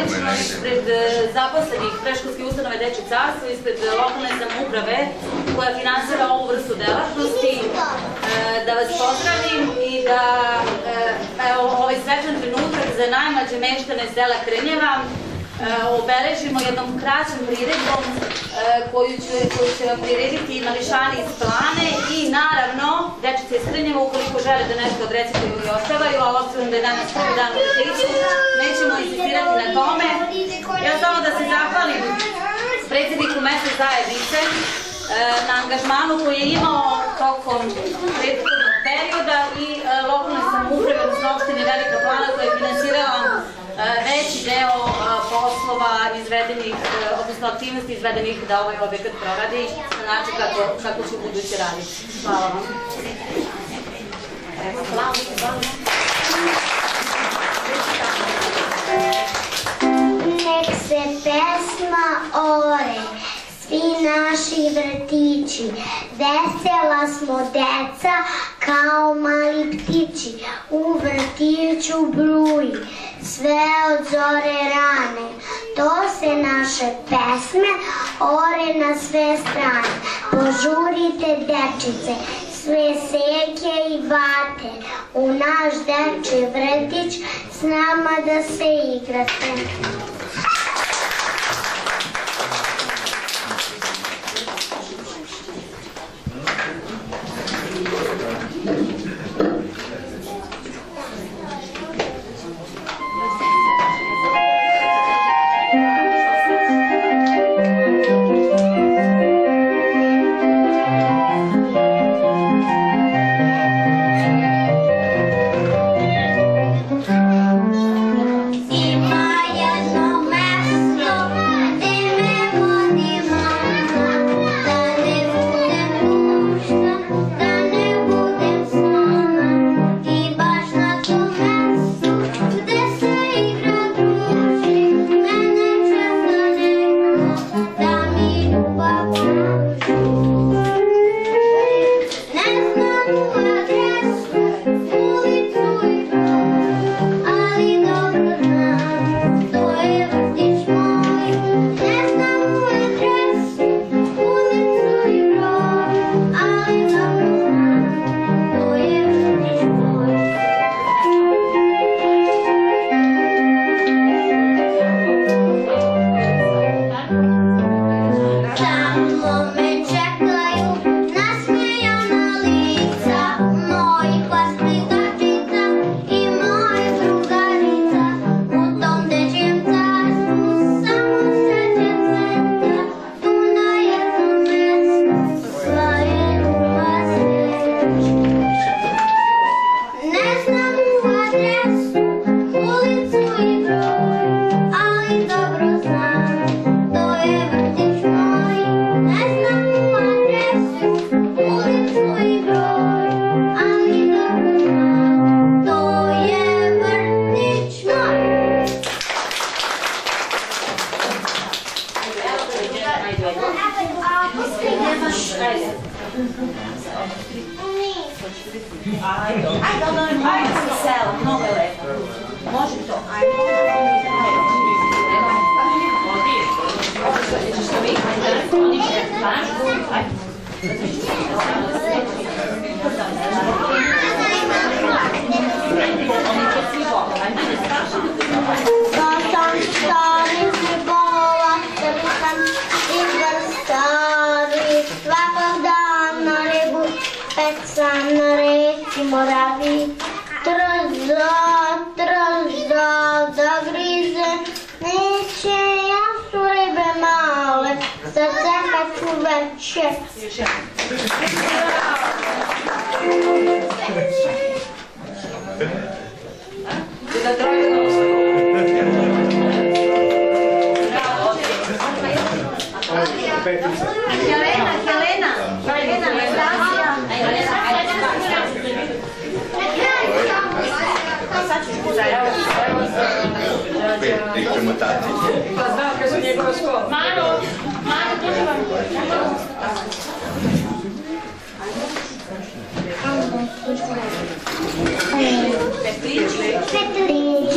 zvanično ispred zaposlenih predškolske ustanove Dečje carstvo, ispred lokalne samouprave koja finansira ovu vrstu delatnosti, da vas pozdravim i da ovaj svečan trenutak za najmlađe meštane sela Krnjeva obeležimo jednom kraćom priredbom koju će vam prirediti mališani iz Plane i naravno dečice iz Krnjeva ukoliko žele da nešto odrecituju i ospevaju, ali obzirom da je danas prvi dan u vrtiću, nećemo insistirati na tome. Ja samo da se zahvalim predsjedniku mesne zajednice na angažmanu koji je imao tokom prethodnog perioda i lokalne samouprave, odnosno opštine Velika Plana koja je finansirala veći deo poslova izvedenih, odnosno aktivnosti izvedenih da ovaj objekat proradi na način kako će u buduće raditi. Hvala vam. Nek se pesma ore, svi naši vrtići, vesela smo deca kao mali ptići, u vrtiću bruji sve od zore rane, to se naše pesme ore na sve strane. Požurite dečice, sve seke i vate, u naš dečji vrtić s nama da se igrate. Petrić, Petrić,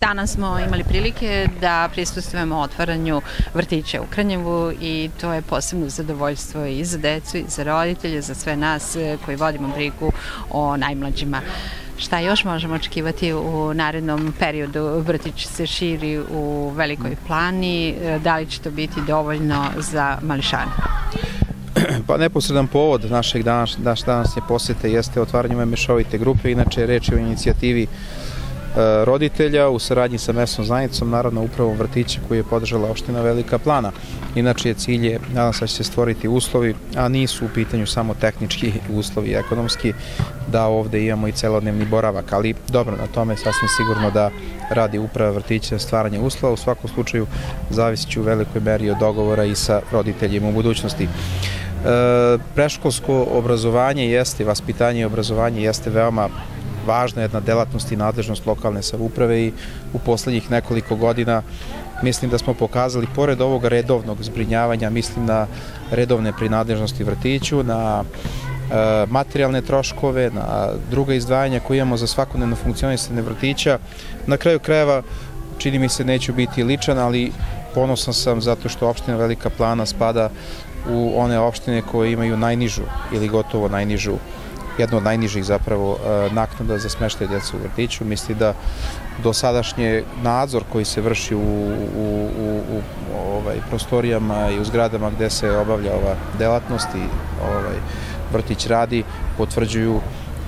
Danas smo imali prilike da prisustvujemo otvaranju vrtića u Krnjevu i to je posebno zadovoljstvo i za decu i za roditelje, za sve nas koji vodimo brigu o najmlađima. Šta još možemo očekivati u narednom periodu? Vrtić se širi u Velikoj Plani, da li će to biti dovoljno za mališane? Pa neposredan povod našeg današnje posete jeste otvaranje ove mešovite grupe, inače reč je o inicijativi roditelja u saradnji sa mesnom zajednicom, naravno upravom vrtića koji je podržala opština Velika Plana. Inače cilj je, nadam se da će se stvoriti uslovi, a nisu u pitanju samo tehnički uslovi i ekonomski, da ovde imamo i celodnevni boravak, ali dobro, na tome sasvim sigurno da radi uprava vrtića na stvaranje uslova. U svakom slučaju zavisit će u velikoj meri od dogovora i sa roditeljima u budućnosti. Predškolsko obrazovanje jeste, vaspitanje i obrazovanje jeste veoma važna jedna delatnost i nadležnost lokalne samouprave i u poslednjih nekoliko godina mislim da smo pokazali, pored ovog redovnog zbrinjavanja, mislim na redovne prinadležnosti vrtiću, na materijalne troškove, na druga izdvajanja koje imamo za svakodnevno funkcionisanje vrtića. Na kraju krajeva, čini mi se, neću biti ličan, ali ponosan sam zato što opština Velika Plana spada u one opštine koje imaju najnižu ili gotovo najnižu, jedno od najnižih zapravo naknada za smeštaj djece u vrtiću. Mislim da dosadašnji nadzor koji se vrši u prostorijama i u zgradama gde se obavlja ova delatnost i vrtić radi, potvrđuju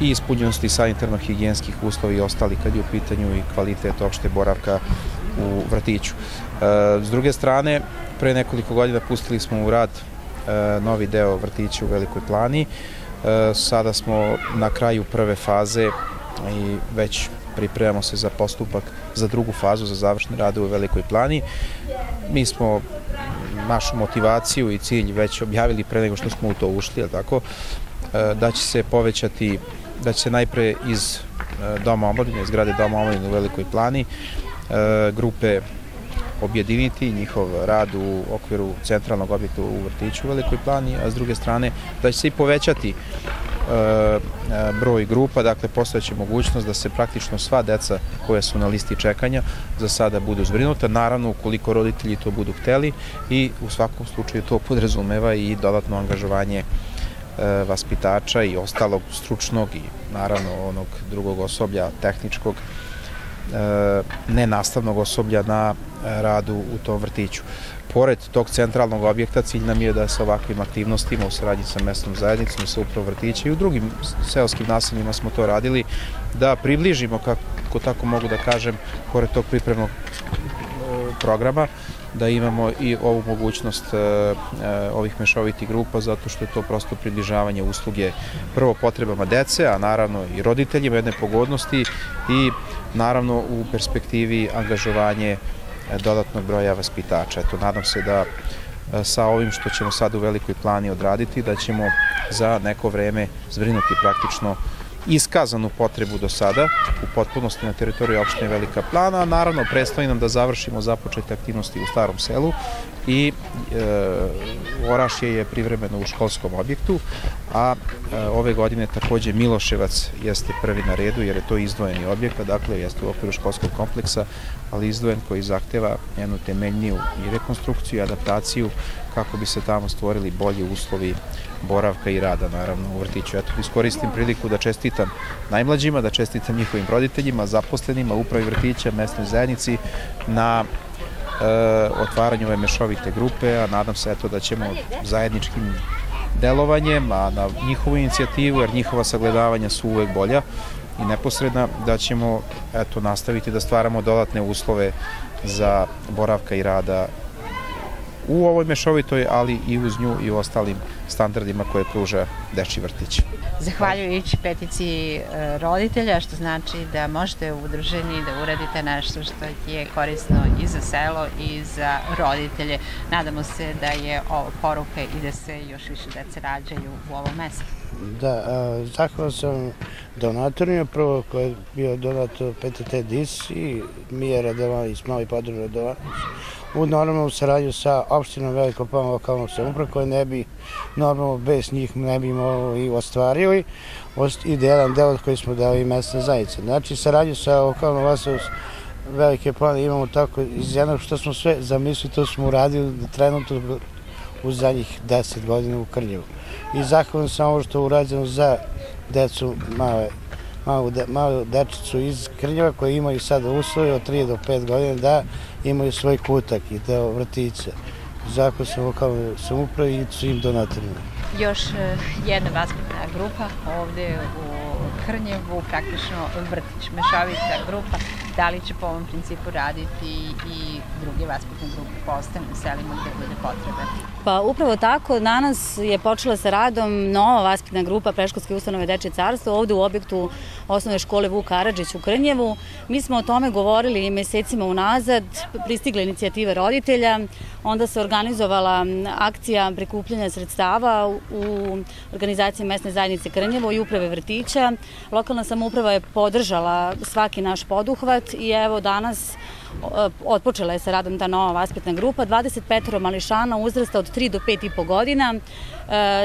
i ispunjenosti sanitarno-higijenskih uslova i ostali kad je u pitanju i kvalitet opšte boravka u vrtiću. S druge strane, pre nekoliko godina pustili smo u rad novi deo vrtića u Velikoj Plani. Sada smo na kraju prve faze i već pripremamo se za postupak za drugu fazu, za završne rade u Velikoj Plani. Mi smo našu motivaciju i cilj već objavili pre nego što smo u to ušli, tako, da će se povećati, da će se najpre iz Doma omladine, iz zgrade Doma omladine u Velikoj Plani, grupe objediniti njihov rad u okviru centralnog objekta u vrtiću u Velikoj Plani, a s druge strane da će se i povećati broj grupa, dakle postojeće mogućnost da se praktično sva deca koja su na listi čekanja za sada budu zbrinuta, naravno ukoliko roditelji to budu hteli, i u svakom slučaju to podrazumeva i dodatno angažovanje vaspitača i ostalog stručnog i naravno onog drugog osoblja, tehničkog, nenastavnog osoblja na radu u tom vrtiću. Pored tog centralnog objekta, cilj nam je da sa ovakvim aktivnostima u saradnji sa mesnom zajednicom, sa upravom vrtića i u drugim seoskim naseljima smo to radili, da približimo, kako tako mogu da kažem, pored tog pripremnog programa, da imamo i ovu mogućnost ovih mešovitih grupa, zato što je to prosto približavanje usluge prvo potrebama dece, a naravno i roditeljima jedne pogodnosti i naravno u perspektivi angažovanje dodatnog broja vaspitača. Eto, nadam se da sa ovim što ćemo sad u Velikoj Plani odraditi, da ćemo za neko vreme zbrinuti praktično iskazanu potrebu do sada u potpunosti na teritoriji opštine Velika Plana, a naravno predstoji nam da završimo započete aktivnosti u Starom selu i Orašje je privremeno u školskom objektu, a ove godine takođe Miloševac jeste prvi na redu jer je to izdvojeni objekat, dakle jeste u okviru školskog kompleksa, ali izdvojen koji zahteva jednu temeljniju i rekonstrukciju i adaptaciju kako bi se tamo stvorili bolji uslovi boravka i rada, naravno, u vrtiću. Eto, iskoristim priliku da čestitam najmlađima, da čestitam njihovim roditeljima, zaposlenima, upravi vrtića, mesnoj zajednici na otvaranju ove mešovite grupe, a nadam se eto da ćemo zajedničkim delovanjem, a na njihovu inicijativu, jer njihova sagledavanja su uvek bolja i neposredna, da ćemo eto nastaviti da stvaramo dodatne uslove za boravka i rada u ovoj mešovitoj, ali i uz nju i u ostalim standardima koje pruža dečji vrtić. Zahvaljujući peticiji roditelja, što znači da možete u udruženju da uradite nešto što je korisno i za selo i za roditelje. Nadamo se da je ovo poruka i da se još više dece rađaju u ovom mestu. Da, zahvalan sam donatorima, prvo koji je bio donator PTT DIS i Mija Radovanović, mali područje Radovanović, u normalnom saradnju sa opštinom Veliko Plana lokalnog samouprave koje ne bi normalno bez njih ne bi imali i ostvarili i jedan deo koji smo dali mesne zajednice. Znači, saradnju sa lokalnom vlastom Velike Plane imamo tako iz jednog što smo sve zamislili, to smo uradili trenutno u zadnjih 10 godina u Krnjevu. I zahvalan sam ovo što je urađeno za decu, malu dečicu iz Krnjeva koji imaju sada uslove od 3 do 5 godina da imaju svoj kutak i deo vrtića. Zahvalan sam lokalnoj samoupravi i svim donatorima. Još jedna vaspitna grupa ovde u Krnjevu, praktično vrtić, mešovita grupa. Da li će po ovom principu raditi i druge vaspitne grupe po ostalim selima gde bude potrebe? Pa upravo tako, danas je počela sa radom nova vaspitna grupa Predškolske ustanove Dečje carstvo ovde u objektu osnovne škole Vuk Karadžić u Krnjevu. Mi smo o tome govorili mesecima unazad, pristigle inicijative roditelja, onda se organizovala akcija prikupljanja sredstava u organizaciji mesne zajednice Krnjevo i uprave vrtića. Lokalna samouprava je podržala svaki naš poduhvat i evo danas otpočela je sa radom ta nova vaspitna grupa. 25 mališana uzrasta od 3 do 5,5 godina.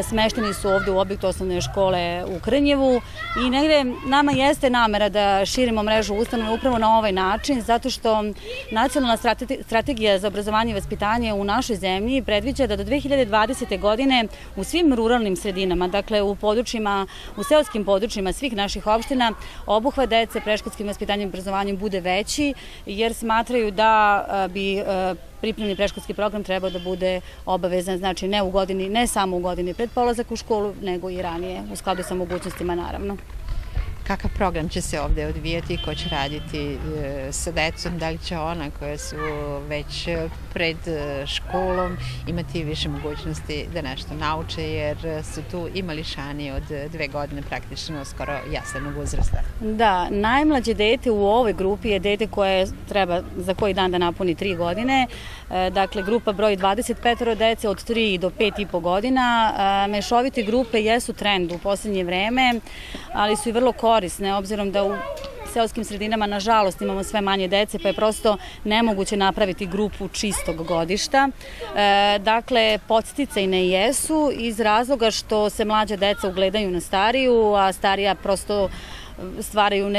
Smešteni su ovde u objektu osnovne škole u Krnjevu i negde nama jeste namera da širimo mrežu ustanove upravo na ovaj način, zato što nacionalna strategija za obrazovanje i vaspitanje u našoj zemlji predviđa da do 2020. godine u svim ruralnim sredinama, dakle u područjima, u seoskim područjima svih naših opština, obuhvat dece predškolskim vaspitanjem i obrazovanjem bude veći, jer smatraju da bi pripremni predškolski program trebao da bude obavezan, znači ne samo u godini pred polazak u školu, nego i ranije, u skladu sa mogućnostima naravno. Kakav program će se ovde odvijati, ko će raditi sa decom, da li će ona koja su već pred školom imati više mogućnosti da nešto nauče, jer su tu i mališani od 2 godine, praktično skoro jaslenog uzrasta. Da, najmlađe dete u ovoj grupi je dete koje treba za koji dan da napuni 3 godine. Dakle, grupa broji 25 dece od 3 do 5,5 godina. Mešovite grupe jesu trend u poslednje vreme, ali su i vrlo korisne, obzirom da u seoskim sredinama, nažalost, imamo sve manje dece, pa je prosto nemoguće napraviti grupu čistog godišta. Dakle, podsticajne jesu iz razloga što se mlađa deca ugledaju na stariju, a starija prosto stvaraju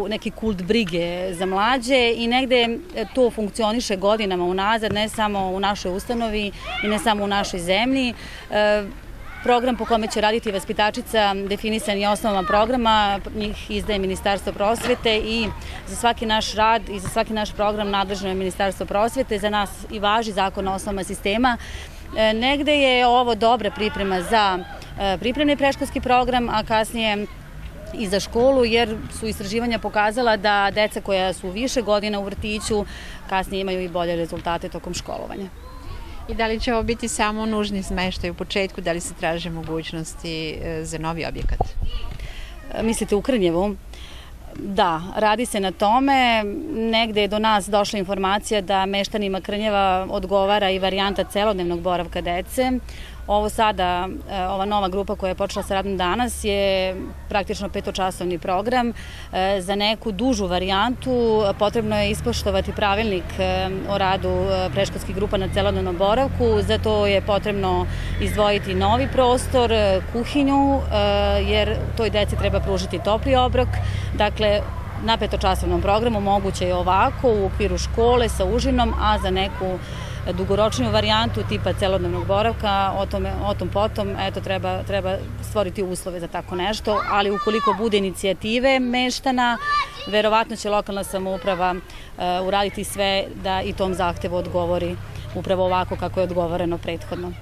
neki kult brige za mlađe i negde to funkcioniše godinama unazad, ne samo u našoj ustanovi i ne samo u našoj zemlji. Program po kome će raditi vaspitačica definisan je osnovama programa, njih izdaje Ministarstvo prosvete i za svaki naš rad i za svaki naš program nadležno je Ministarstvo prosvete, za nas i važi Zakon o osnovama sistema. Negde je ovo dobra priprema za pripremni predškolski program, a kasnije i za školu, jer su istraživanja pokazala da deca koja su više godina u vrtiću kasnije imaju i bolje rezultate tokom školovanja. I da li će ovo biti samo nužni smeštaj u početku, da li se traže mogućnosti za novi objekat? Mislite u Krnjevu? Da, radi se na tome. Negde je do nas došla informacija da meštanima Krnjeva odgovara i varijanta celodnevnog boravka dece. Ovo sada, ova nova grupa koja je počela sa radom danas je praktično 5-časovni program. Za neku dužu varijantu potrebno je ispoštovati pravilnik o radu predškolskih grupa na celodnevnom boravku. Za to je potrebno izdvojiti novi prostor, kuhinju, jer toj deci treba pružiti topli obrok. Dakle, na 5-časovnom programu moguće je ovako u okviru škole sa užinom, a za neku dugoročniju varijantu tipa celodnevnog boravka, o tom potom, eto, treba stvoriti uslove za tako nešto, ali ukoliko bude inicijative meštana, verovatno će lokalna samouprava uraditi sve da i tom zahtevu odgovori upravo ovako kako je odgovoreno prethodno.